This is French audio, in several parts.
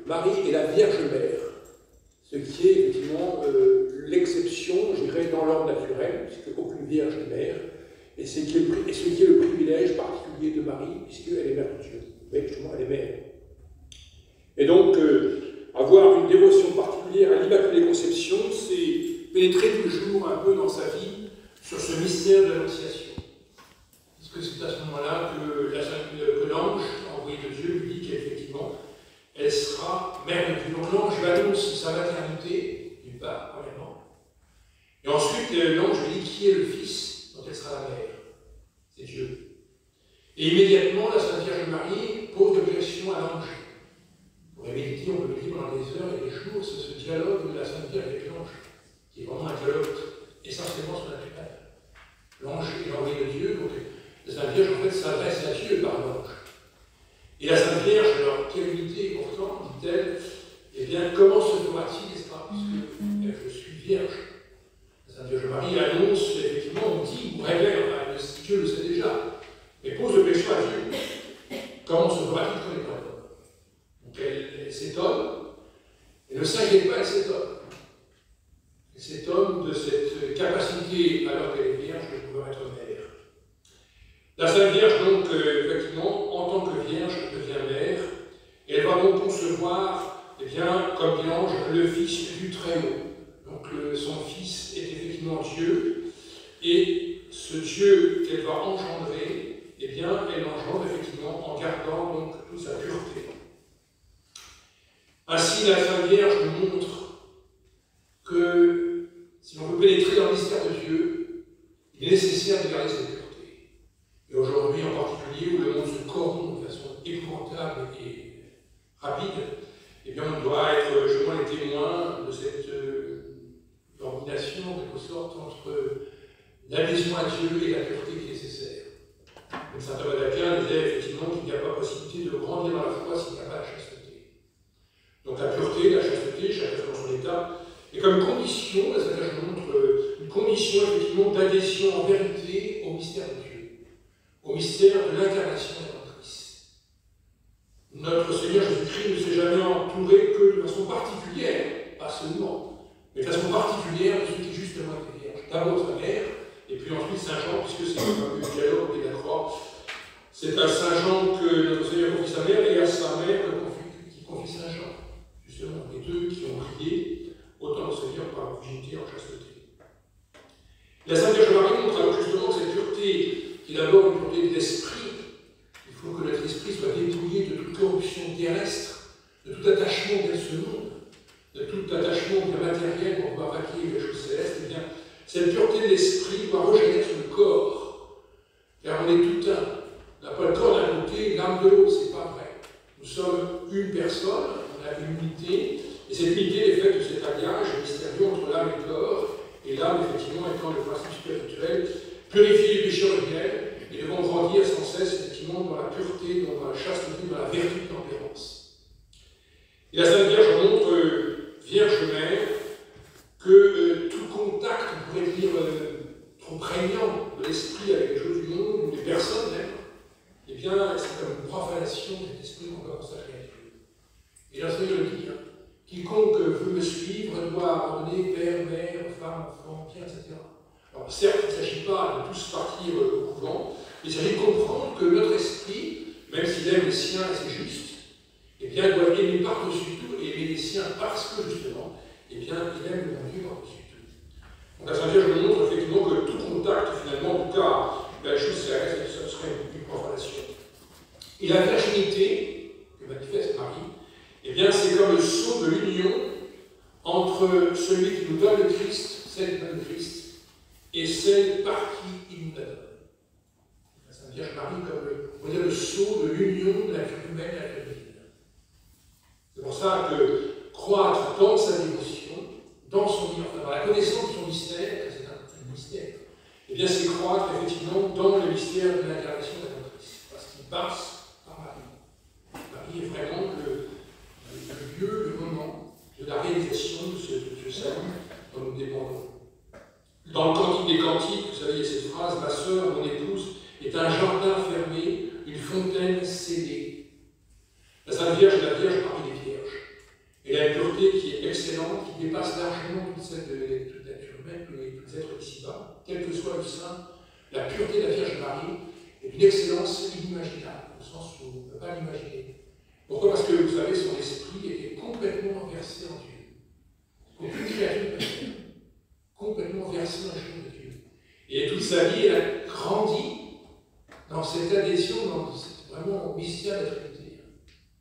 Marie est la Vierge Mère, ce qui est effectivement l'exception, je dirais, dans l'ordre naturel, puisque aucune Vierge n'est mère, et ce qui est le privilège particulier de Marie, puisqu'elle est mère de Dieu. Mais justement, elle est mère. Et donc, avoir une dévotion particulière à l'Immaculée Conception, c'est pénétrer toujours un peu dans sa vie sur ce mystère de l'Annonciation. Parce que c'est à ce moment-là que l'ange, envoyé de Dieu, lui dit qu'effectivement, elle sera mère de Dieu. Donc l'ange lui annonce sa maternité, d'une part, premièrement. Et ensuite, l'ange lui dit qui est le Fils dont elle sera la mère. C'est Dieu. Et immédiatement, la Sainte Vierge Marie pose l'objection à l'ange. On peut méditer pendant des heures et des jours, c'est ce dialogue de la Sainte Vierge avec l'ange, qui est vraiment un dialogue essentiellement surnaturel. L'ange est l'envoyé de Dieu, donc la Sainte Vierge en fait s'adresse à Dieu par l'ange. Et la Sainte Vierge, alors quelle unité pourtant, dit-elle, eh bien comment se fera-t-il, n'est-ce pas, puisque je suis vierge. La Sainte Vierge Marie annonce, effectivement, on dit, ou révèle, enfin, Dieu le sait déjà, mais pose l'objection à Dieu. Comment se fera-t-il quand il est homme? Donc elle s'étonne, et ne s'inquiète pas, elle s'étonne. Elle s'étonne de cette capacité, alors qu'elle est vierge, de pouvoir être mère. La Sainte Vierge, donc, effectivement, en tant que vierge, devient mère, et elle va donc concevoir, eh bien, comme dit l'ange, le Fils du Très-Haut. Donc, son Fils est effectivement Dieu, et ce Dieu qu'elle va engendrer, eh bien, elle l'engendre effectivement en gardant donc toute sa pureté. Ainsi, la Sainte Vierge nous montre que si l'on veut pénétrer dans le mystère de Dieu, il est nécessaire de garder cette pureté. Et aujourd'hui, en particulier, où le monde se corrompt de façon épouvantable et rapide, eh bien, on doit être justement les témoins de cette coordination, en quelque sorte, entre l'adhésion à Dieu et la pureté qui est nécessaire. Comme saint Thomas d'Aquin disait effectivement qu'il n'y a pas possibilité de grandir dans la foi s'il n'y a pas la chasteté. Donc la pureté, la chasteté, chacun dans son état, et comme condition, la Sainte Vierge montre une condition effectivement d'adhésion en vérité au mystère de Dieu, au mystère de l'incarnation rédemptrice. Notre Seigneur Jésus-Christ ne s'est jamais entouré que de façon particulière, pas seulement, mais de façon particulière de ceux qui justement étaient vierges. D'abord sa mère, et puis ensuite Saint Jean, puisque c'est comme le dialogue et la croix. C'est à Saint Jean que notre Seigneur confie sa mère, et à sa mère qui confie Saint Jean. Justement, les deux qui ont prié, autant le Seigneur par virginité en chasteté. La Sainte Vierge Marie montre alors justement cette pureté, qui est d'abord une pureté de l'esprit. Il faut que notre esprit soit dépouillé de toute corruption terrestre, de tout attachement vers ce monde, de tout attachement matériel pour pouvoir acquérir les choses célestes. Eh bien, cette pureté de l'esprit doit rejaillir sur le corps, car on est tout un. On n'a pas le corps d'un côté, l'âme de l'autre, c'est pas vrai. Nous sommes une personne, on a une unité, et cette unité est faite de cet alliage mystérieux entre l'âme et le corps, et l'âme, effectivement, étant le principe spirituel, purifié du péché originel, et devons grandir sans cesse, effectivement, dans la pureté, dans la chasteté, dans la vertu de tempérance. Et la Sainte Vierge montre, Vierge Mère, que tout contact, on pourrait dire, trop prégnant de l'esprit avec les choses du monde, ou des personnes même, eh bien, c'est comme une profanation de cet esprit qu'on doit consacrer à Dieu. Et la Seigneur le dit, quiconque veut me suivre doit abandonner père, mère, femme, enfant, bien, etc. Alors certes, il ne s'agit pas de tous partir au couvent, mais il s'agit de comprendre que notre esprit, même s'il aime les siens et c'est juste, eh bien, doit aimer par-dessus tout et aimer les siens parce que, justement, eh bien, il aime le bon Dieu par-dessus tout. Donc la Sainte Vierge nous montre effectivement que tout contact, finalement, en tout cas, la chose céleste, ce serait une profanation. Et la virginité que manifeste Marie, eh bien, c'est comme le sceau de l'union entre celui qui nous donne le Christ, celle qui donne le Christ, et celle par qui il nous la donne. La Sainte Vierge Marie comme le sceau de l'union de la vie humaine et la vie divine. C'est pour ça que croître dans sa dévotion, dans la connaissance de son mystère, c'est un mystère, eh bien, c'est croître effectivement dans le mystère de l'incarnation rédemptrice, parce qu'il passe par Marie. Marie est vraiment le lieu, le moment de la réalisation de ce salut dont nous dépendons. Dans le Cantique des Cantiques, vous savez, il y a cette phrase, ma sœur, mon épouse, est un jardin fermé, une fontaine scellée. La Sainte Vierge est la Vierge parmi les vierges. Elle a une pureté qui est excellente, qui dépasse largement toute nature humaine, tous les êtres d'ici-bas, quel que soit le sein. La pureté de la Vierge Marie est d'une excellence inimaginable, au sens où on ne peut pas l'imaginer. Pourquoi? Parce que, vous savez, son esprit était complètement versé en Dieu. Aucune créature ne peut faire. Complètement versé dans les choses de Dieu. Et toute sa vie, elle a grandi dans cette adhésion, dans vraiment au mystère de la Trinité.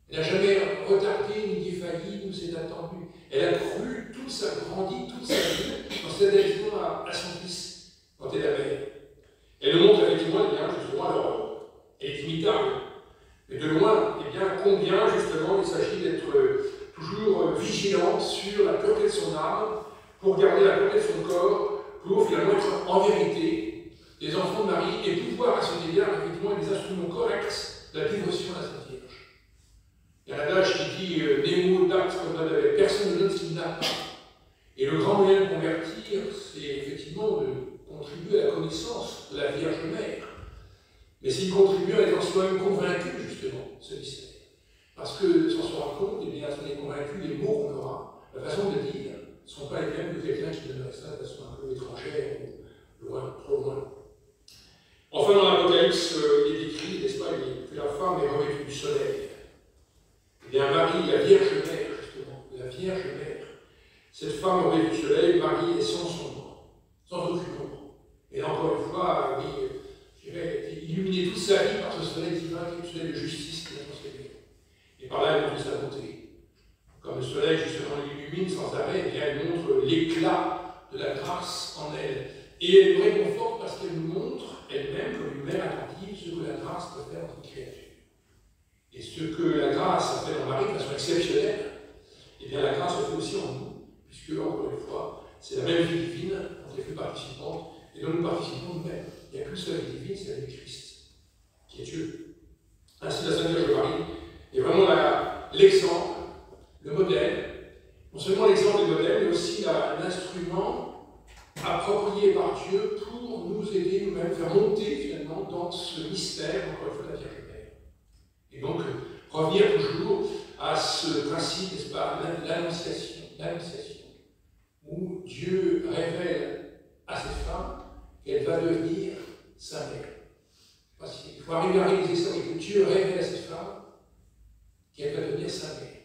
Elle n'a jamais retardé, ni défailli, ni s'est attendue. Elle a cru, grandi toute sa vie dans cette adhésion à son Fils, quand elle avait. Elle le montre effectivement, eh bien, justement, alors, elle est imitable. Mais de loin, eh bien, combien, justement, il s'agit d'être toujours vigilant sur la pureté de son âme, pour garder la pureté de son corps, pour finalement être en vérité des enfants de Marie et pouvoir à cet égard, effectivement, des instruments corrects de la dévotion à la Sainte Vierge. Il y a un adage qui dit Nemo d'actes comme ça, personne ne donne ce qu'il n'a pas. Et le grand moyen de convertir, c'est effectivement de contribuer à la connaissance de la Vierge Mère. Mais s'il contribue à être en soi-même convaincu, justement, ce mystère. Parce que, sans se rendre compte, eh bien, si on est convaincu, les mots qu'on aura, la façon de dire, ne sont pas les mêmes que quelqu'un qui donnerait ça de façon un peu étrangère ou loin, trop loin. Enfin, dans l'Apocalypse, il est écrit, n'est-ce pas, que la femme est revêtue du soleil. Eh bien, Marie, la Vierge Mère, justement, la Vierge Mère, cette femme revêtue du soleil, Marie est sans ombre, sans aucune ombre. Et encore une fois, oui, je dirais, elle a été illuminée toute sa vie par ce soleil divin, qui est le soleil de justice qui l'a transféré. Et par là, elle montre sa bonté. Comme le soleil, justement, l'illumine sans arrêt, eh bien, elle montre l'éclat de la grâce en elle. Et elle nous réconforte parce qu'elle nous montre elle-même, comme une mère attentive, ce que la grâce peut faire dans une créature. Et ce que la grâce a fait dans Marie de façon exceptionnelle, eh bien, la grâce le fait aussi en nous, puisque, encore une fois, c'est la même vie divine dont elle fait participante et dont nous participons nous-mêmes. Il n'y a qu'une seule vie divine, c'est la vie de Christ, qui est Dieu. Ainsi, la Sainte Vierge Marie est vraiment l'exemple, le modèle, non seulement l'exemple et le modèle, mais aussi l'instrument approprié par Dieu pour nous aider nous-mêmes, faire monter finalement dans ce mystère, encore une fois, de la Vierge Mère. Et donc, revenir toujours à ce principe, n'est-ce pas, l'annonciation, où Dieu révèle à cette femme qu'elle va devenir sa mère. Il faut arriver à réaliser ça, que Dieu révèle à cette femme qu'elle va devenir sa mère.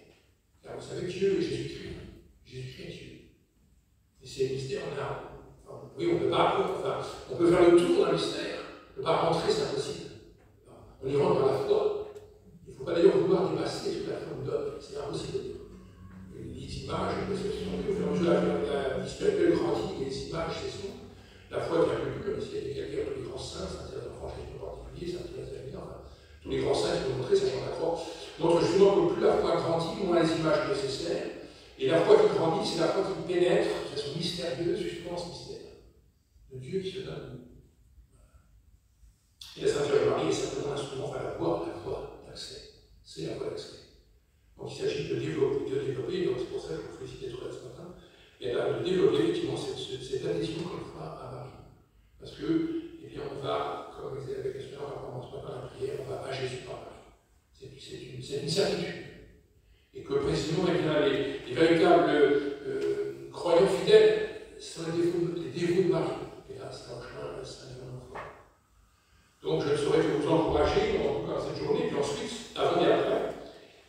Car vous savez, Dieu est Jésus-Christ. Jésus-Christ est Dieu. Et c'est le mystère, oui, on ne peut pas, on peut faire le tour d'un mystère, on ne peut pas rentrer, c'est impossible. On y rentre par la foi. Il ne faut pas d'ailleurs vouloir dépasser ce que la foi nous donne, c'est impossible. Les images, au fur et à mesure la vie spirituelle grandit, et les images, c'est son. La foi est un peu plus, s'il y a des calcaires, tous les grands saints, Saint-Thérèse de Franche en particulier, Saint-Thérèse de enfin, tous les grands saints qui ont montré, sachant la croix, montrent justement que plus la foi grandit, moins les images nécessaires. Et la foi qui grandit, c'est la foi qui pénètre de façon mystérieuse, justement ce mystère de Dieu qui se donne à nous. Et la Sainte Vierge Marie est simplement un instrument, enfin la voie d'accès. C'est la voie d'accès. Donc il s'agit de développer, donc c'est pour ça que je vous félicite d'être là ce matin, et là, de développer effectivement cette adhésion qu'on fera à Marie. Parce que, eh bien, on va, comme vous avez avec on va prendre ce matin la prière, on va à Jésus par Marie. C'est une certitude. Et que précisément, eh bien, les véritables croyants fidèles sont les dévots de Marie. Et là, c'est un chemin, c'est un événement fort. Donc, je ne saurais que vous encourager, en tout cas cette journée, puis ensuite, avant et après,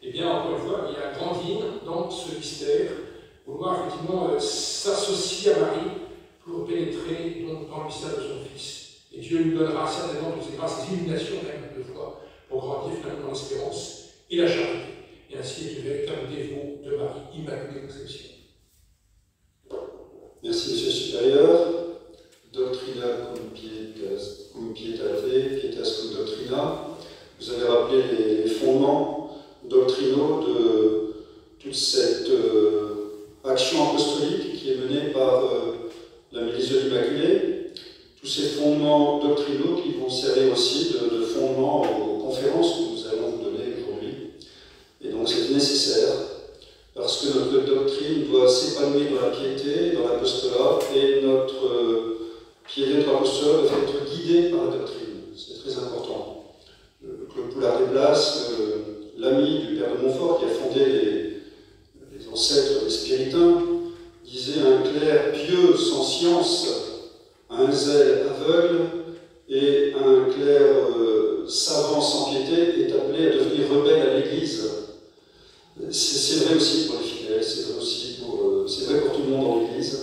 eh bien, encore une fois, il y a grandir dans ce mystère, vouloir effectivement s'associer à Marie pour pénétrer dans le mystère de son Fils. Et Dieu nous donnera certainement toutes ces grâces, ces illuminations même de foi, pour grandir finalement dans l'espérance et la charité. Et ainsi être le véritable dévot de Marie, Immaculée Conception. Merci, Monsieur le Supérieur. Doctrina cum pietate, pietas cum doctrina. Vous avez rappelé les fondements doctrinaux de toute cette action apostolique qui est menée par la milice de l'Immaculée. Tous ces fondements doctrinaux qui vont servir aussi de fondement aux conférences que nous allons vous donner aujourd'hui. Et donc c'est nécessaire, parce que notre doctrine doit s'épanouir dans la piété, dans l'apostolat, et notre piété, notre apostolat doit être guidé par la doctrine. C'est très important. Claude Poulard-Desblas, l'ami du père de Montfort, qui a fondé les ancêtres, les spiritains, disaient un clerc pieux sans science, un zèle aveugle, et un clerc savant sans piété est appelé à devenir rebelle à l'Église. C'est vrai aussi pour les fidèles, c'est vrai pour tout le monde dans l'Église.